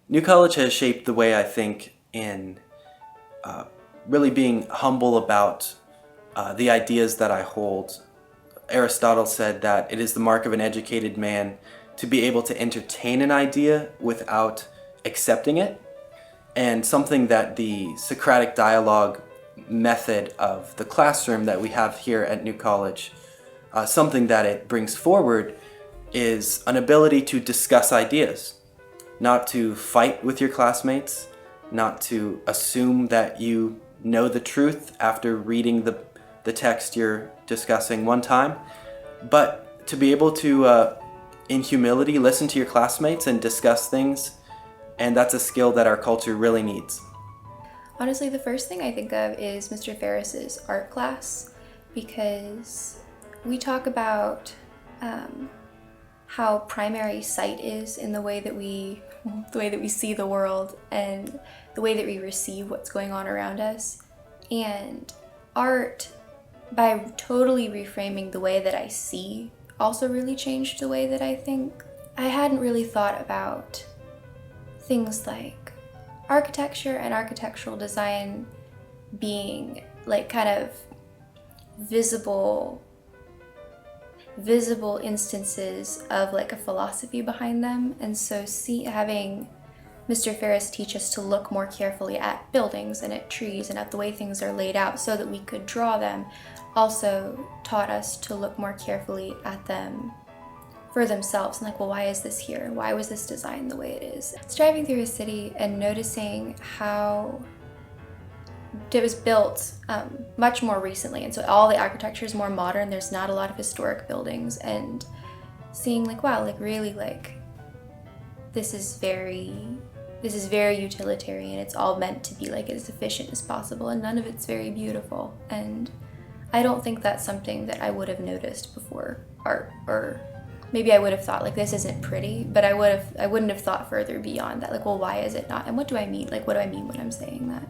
New College has shaped the way I think in really being humble about the ideas that I hold. Aristotle said that it is the mark of an educated man to be able to entertain an idea without accepting it, and something that the Socratic dialogue method of the classroom that we have here at New College, something that it brings forward is an ability to discuss ideas, not to fight with your classmates, not to assume that you know the truth after reading the text you're discussing one time, but to be able to, in humility, listen to your classmates and discuss things, and that's a skill that our culture really needs. Honestly, the first thing I think of is Mr. Ferris's art class, because we talk about how primary sight is in the way that we see the world and the way that we receive what's going on around us. And art, by totally reframing the way that I see, also really changed the way that I think. I hadn't really thought about things like architecture and architectural design being like kind of visible instances of like a philosophy behind them. And so having Mr. Ferris teach us to look more carefully at buildings and at trees and at the way things are laid out so that we could draw them also taught us to look more carefully at them for themselves, and like, well, why is this here? Why was this designed the way it is? It's driving through a city and noticing how it was built much more recently, and so all the architecture is more modern. There's not a lot of historic buildings, and seeing like, wow, like really, like this is very utilitarian. It's all meant to be like as efficient as possible, and none of it's very beautiful. And I don't think that's something that I would have noticed before art, or maybe I would have thought like this isn't pretty, but I wouldn't have thought further beyond that. Like, well, why is it not? And what do I mean? Like, what do I mean when I'm saying that?